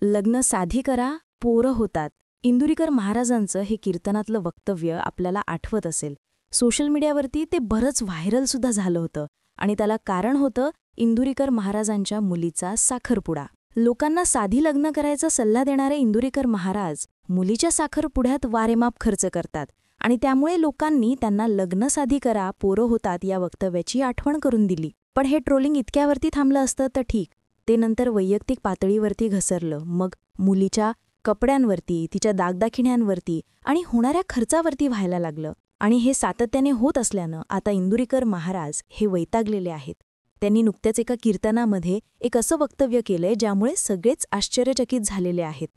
लग्न साधी करा, पोरं होतात. इंदुरीकर महाराजांचं हे कीर्तनातलं वक्तव्य आपल्याला आठवत असेल. सोशल मीडियावरती ते बरंच व्हायरलसुद्धा झालं होतं आणि त्याला कारण होतं इंदुरीकर महाराजांच्या मुलीचा साखरपुडा. लोकांना साधी लग्न करायचा सल्ला देणारे इंदुरीकर महाराज मुलीच्या साखरपुड्यात वारेमाप खर्च करतात आणि त्यामुळे लोकांनी त्यांना लग्न साधी करा, पोरं होतात या वक्तव्याची आठवण करून दिली. पण हे ट्रोलिंग इतक्यावरती थांबलं असतं तर ठीक. ते नंतर वैयक्तिक पातळीवरती घसरलं. मग मुलीच्या कपड्यांवरती, तिच्या दागदाखिण्यांवरती आणि होणाऱ्या खर्चावरती व्हायला लागलं. आणि हे सातत्याने होत असल्यानं आता इंदुरीकर महाराज हे वैतागलेले आहेत. त्यांनी नुकत्याच एका कीर्तनामध्ये एक असं वक्तव्य केलंय ज्यामुळे सगळेच आश्चर्यचकित झालेले आहेत.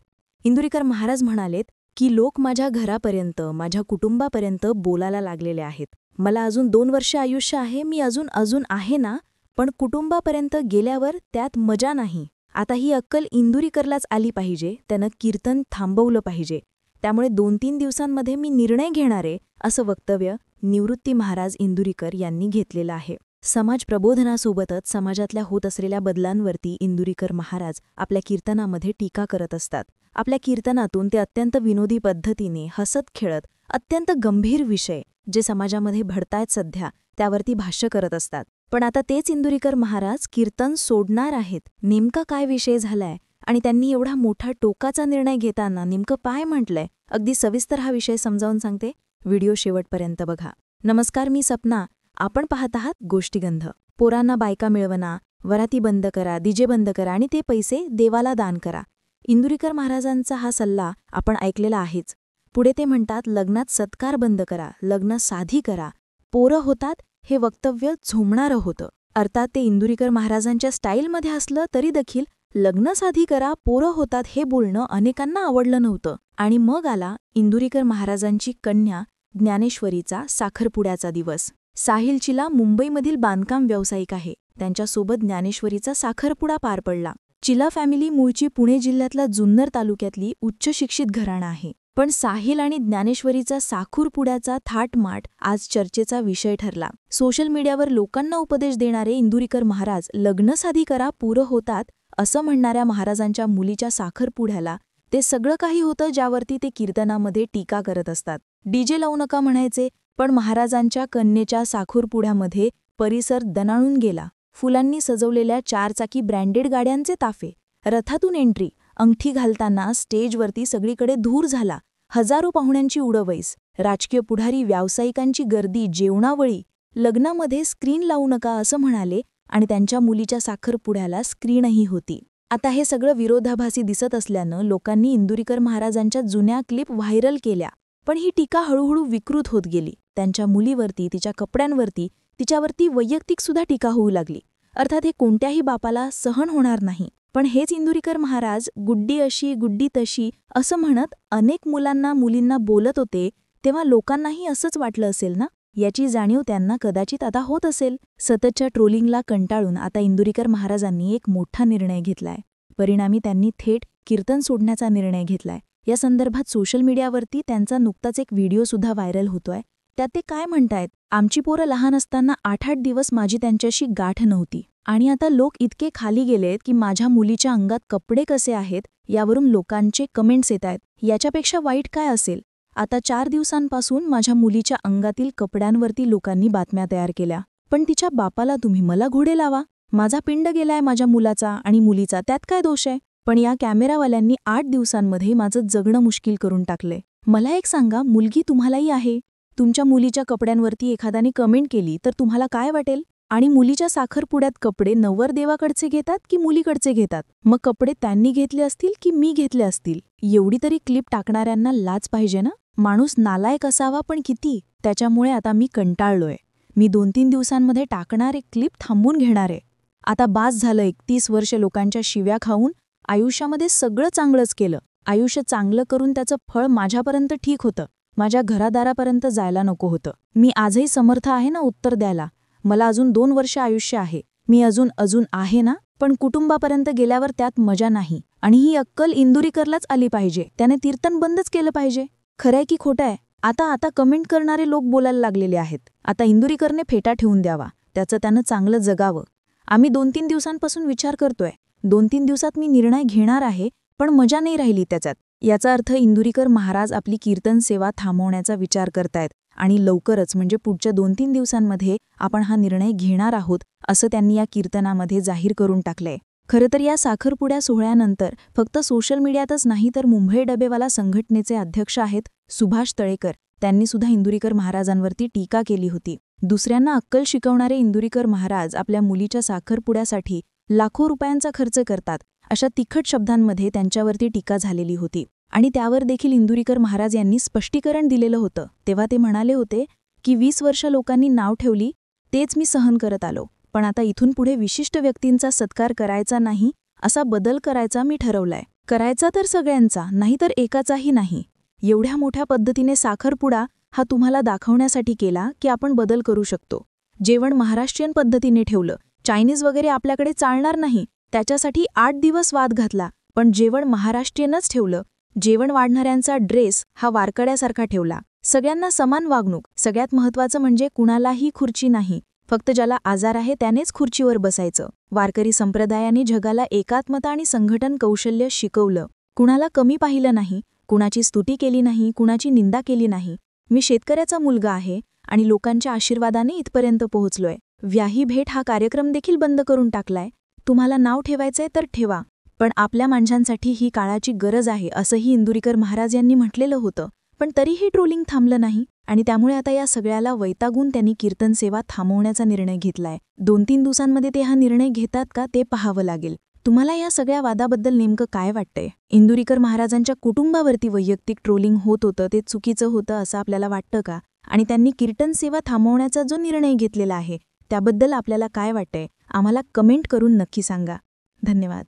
इंदुरीकर महाराज म्हणालेत की लोक माझ्या घरापर्यंत, माझ्या कुटुंबापर्यंत बोलायला लागलेले आहेत. मला अजून 2 वर्ष आयुष्य आहे, मी अजून आहे ना, पण कुटुंबापर्यंत गेल्यावर त्यात मजा नाही. आता ही अक्कल इंदुरीकरलाच आली पाहिजे. त्यानं कीर्तन थांबवलं पाहिजे. त्यामुळे 2-3 दिवसांमध्ये मी निर्णय घेणारे, असं वक्तव्य निवृत्ती महाराज इंदुरीकर यांनी घेतलेलं आहे. समाज प्रबोधनासोबतच समाजातल्या होत असलेल्या बदलांवरती इंदुरीकर महाराज आपल्या कीर्तनामध्ये टीका करत असतात. आपल्या कीर्तनातून ते अत्यंत विनोदी पद्धतीने हसत खेळत अत्यंत गंभीर विषय जे समाजामध्ये घडतायत सध्या त्यावरती भाष्य करत असतात. पण आता तेच इंदुरीकर महाराज कीर्तन सोडणार आहेत. नेमका काय विषय झालाय आणि त्यांनी एवढा मोठा टोकाचा निर्णय घेताना नेमकं काय म्हटलंय, अगदी सविस्तर हा विषय समजावून सांगते. व्हिडिओ शेवटपर्यंत बघा. नमस्कार, मी सपना. आपण पाहत आहात गोष्टीगंध. पोरांना बायका मिळवणा, वराती बंद करा, डीजे बंद करा आणि ते पैसे देवाला दान करा. इंदुरीकर महाराजांचा हा सल्ला आपण ऐकलेला आहेच. पुढे ते म्हणतात, लग्नात सत्कार बंद करा, लग्न साधी करा, पोरं होतात. हे वक्तव्य झोमणारं होतं. अर्थात ते इंदुरीकर महाराजांच्या स्टाईलमध्ये असलं तरी देखील लग्न साधी करा, पोरं होतात हे बोलणं अनेकांना आवडलं नव्हतं. आणि मग आला इंदुरीकर महाराजांची कन्या ज्ञानेश्वरीचा साखरपुड्याचा दिवस. साहिल चिला मुंबईमधील बांधकाम व्यावसायिक आहे. त्यांच्यासोबत ज्ञानेश्वरीचा साखरपुडा पार पडला. चिला फॅमिली मूळची पुणे जिल्ह्यातल्या जुन्नर तालुक्यातली उच्च शिक्षित घराणं आहे. पण साहिल आणि ज्ञानेश्वरीचा साखरपुड्याचा थाटमाट आज चर्चेचा विषय ठरला. सोशल मीडियावर लोकांना उपदेश देणारे इंदुरीकर महाराज लग्न साधी करा, पोरं होतात असं म्हणणाऱ्या महाराजांच्या मुलीच्या साखरपुड्याला ते सगळं काही होतं ज्यावरती ते कीर्तनामध्ये टीका करत असतात. डीजे लावू नका म्हणायचे, पण महाराजांच्या कन्येच्या साखरपुड्यामध्ये परिसर दणाणून गेला. फुलांनी सजवलेल्या 4 चाकी ब्रँडेड गाड्यांचे ताफे, रथातून एंट्री, अंगठी घालताना स्टेजवरती सगळीकडे धूर झाला. हजारो पाहुण्यांची उडवैस, राजकीय पुढारी, व्यावसायिकांची गर्दी, जेवणावळी. लग्नामध्ये स्क्रीन लावू नका असं म्हणाले आणि त्यांच्या मुलीच्या साखरपुड्याला स्क्रीनही होती. आता हे सगळं विरोधाभासी दिसत असल्यानं लोकांनी इंदुरीकर महाराजांच्या जुन्या क्लिप व्हायरल केल्या. पण ही टीका हळूहळू विकृत होत गेली. त्यांच्या मुलीवरती, तिच्या कपड्यांवरती, तिच्यावरती वैयक्तिकसुद्धा टीका होऊ लागली. अर्थात हे कोणत्याही बापाला सहन होणार नाही. पण हेच इंदुरीकर महाराज गुड्डी अशी, गुड्डी तशी असं म्हणत अनेक मुलींना बोलत होते, तेव्हा लोकांनाही असंच वाटलं असेल ना. याची जाणीव त्यांना कदाचित आता होत असेल. सततच्या ट्रोलिंगला कंटाळून आता इंदुरीकर महाराजांनी एक मोठा निर्णय घेतलाय. परिणामी त्यांनी थेट कीर्तन सोडण्याचा निर्णय घेतलाय. या संदर्भात सोशल मीडियावरती त्यांचा नुकताच एक व्हिडिओसुद्धा व्हायरल होतोय. त्यात ते काय म्हणतायत, आमची पोरं लहान असताना 8-8 दिवस माझी त्यांच्याशी गाठ नव्हती आणि आता लोक इतके खाली गेलेत की माझ्या मुलीच्या अंगात कपडे कसे आहेत यावरून लोकांचे कमेंट्स येतायत. याच्यापेक्षा वाईट काय असेल. आता 4 दिवसांपासून माझ्या मुलीच्या अंगातील कपड्यांवरती लोकांनी बातम्या तयार केल्या. पण तिच्या बापाला तुम्ही मला घोडे लावा. माझा पिंड गेलाय माझ्या मुलाचा आणि मुलीचा, त्यात काय दोष आहे. पण या कॅमेरावाल्यांनी 8 दिवसांमध्ये माझं जगणं मुश्किल करून टाकलंय. मला एक सांगा, मुलगी तुम्हालाही आहे. तुमच्या मुलीच्या कपड्यांवरती एखाद्याने कमेंट केली तर तुम्हाला काय वाटेल. आणि मुलीच्या साखरपुड्यात कपडे नवरदेवाकडचे घेतात की मुलीकडचे घेतात. मग कपडे त्यांनी घेतले असतील की मी घेतले असतील. एवढी तरी क्लिप टाकणाऱ्यांना लाज पाहिजे ना. माणूस नालायक असावा पण किती. त्याच्यामुळे आता मी कंटाळलोय. मी 2-3 दिवसांमध्ये टाकणारे क्लिप थांबून घेणारे. आता बास झालं. 31 वर्ष लोकांच्या शिव्या खाऊन आयुष्यामध्ये सगळं चांगलंच केलं. आयुष्य चांगलं करून त्याचं फळ माझ्यापर्यंत ठीक होतं. माझ्या घरादारापर्यंत जायला नको होतं. मी आजही समर्थ आहे ना उत्तर द्यायला. मला अजून 2 वर्ष आयुष्य आहे. मी अजून आहे ना. पण कुटुंबापर्यंत गेल्यावर त्यात मजा नाही. आणि ही अक्कल इंदुरीकरलाच आली पाहिजे. त्याने कीर्तन बंदच केलं पाहिजे. खरंय की खोटं आहे. आता कमेंट करणारे लोक बोलायला लागलेले आहेत. आता इंदुरीकरने फेटा ठेवून द्यावा. त्याचं त्यानं चांगलं जगावं. आम्ही 2-3 दिवसांपासून विचार करतोय. 2-3 दिवसात मी निर्णय घेणार आहे. पण मजा नाही राहिली त्याच्यात. याचा अर्थ इंदुरीकर महाराज आपली कीर्तन सेवा थांबवण्याचा विचार करतायत आणि लवकरच म्हणजे पुढच्या 2-3 दिवसांमध्ये आपण हा निर्णय घेणार आहोत असं त्यांनी या कीर्तनामध्ये जाहीर करून टाकलंय. खरं तर या साखरपुड्या सोहळ्यानंतर फक्त सोशल मीडियातच नाही तर मुंबई डबेवाला संघटनेचे अध्यक्ष आहेत सुभाष तळेकर, त्यांनी सुद्धा इंदुरीकर महाराजांवरती टीका केली होती. दुसऱ्यांना अक्कल शिकवणारे इंदुरीकर महाराज आपल्या मुलीच्या साखरपुड्यासाठी लाखो रुपयांचा खर्च करतात, अशा तिखट शब्दांमध्ये त्यांच्यावरती टीका झालेली होती. आणि त्यावर देखील इंदुरीकर महाराज यांनी स्पष्टीकरण दिलेलं होतं. तेव्हा ते म्हणाले होते की 20 वर्ष लोकांनी नाव ठेवली, तेच मी सहन करत आलो, पण आता इथून पुढे विशिष्ट व्यक्तींचा सत्कार करायचा नाही, असा बदल करायचा मी ठरवलाय. करायचा तर सगळ्यांचा, नाहीतर एकाचाही नाही. एवढ्या मोठ्या पद्धतीने साखरपुडा हा तुम्हाला दाखवण्यासाठी केला की आपण बदल करू शकतो. जेवण महाराष्ट्रीयन पद्धतीने ठेवलं, चायनीज वगैरे आपल्याकडे चालणार नाही, त्याच्यासाठी 8 दिवस वाद घातला, पण जेवण महाराष्ट्रीयनच ठेवलं. जेवण वाढणाऱ्यांचा ड्रेस हा वारकड्यासारखा ठेवला. सगळ्यांना समान वागणूक. सगळ्यात महत्त्वाचं म्हणजे कुणालाही खुर्ची नाही, फक्त ज्याला आजार आहे त्यानेच खुर्चीवर बसायचं. वारकरी संप्रदायाने जगाला एकात्मता आणि संघटन कौशल्य शिकवलं. कुणाला कमी पाहिलं नाही, कुणाची स्तुती केली नाही, कुणाची निंदा केली नाही. मी शेतकऱ्याचा मुलगा आहे आणि लोकांच्या आशीर्वादाने इथपर्यंत पोहोचलोय. व्याही भेट हा कार्यक्रम देखील बंद करून टाकलाय. तुम्हाला नाव ठेवायचंय तर ठेवा, पण आपल्या माणसांसाठी ही काळाची गरज आहे असंही इंदुरीकर महाराज यांनी म्हटलेलं होतं. पण तरीही ट्रोलिंग थांबलं नाही आणि त्यामुळे आता या सगळ्याला वैतागून त्यांनी कीर्तन सेवा थांबवण्याचा निर्णय घेतलाय. 2-3 दिवसांमध्ये ते हा निर्णय घेतात का ते पाहावं लागेल. तुम्हाला या सगळ्या वादाबद्दल नेमकं काय वाटतंय? इंदुरीकर महाराजांच्या कुटुंबावरती वैयक्तिक ट्रोलिंग होत होतं ते चुकीचं होतं असं आपल्याला वाटतं का? आणि त्यांनी कीर्तन सेवा थांबवण्याचा जो निर्णय घेतलेला आहे त्याबद्दल आपल्याला काय वाटतंय? आम्हाला कमेंट करून नक्की सांगा. धन्यवाद.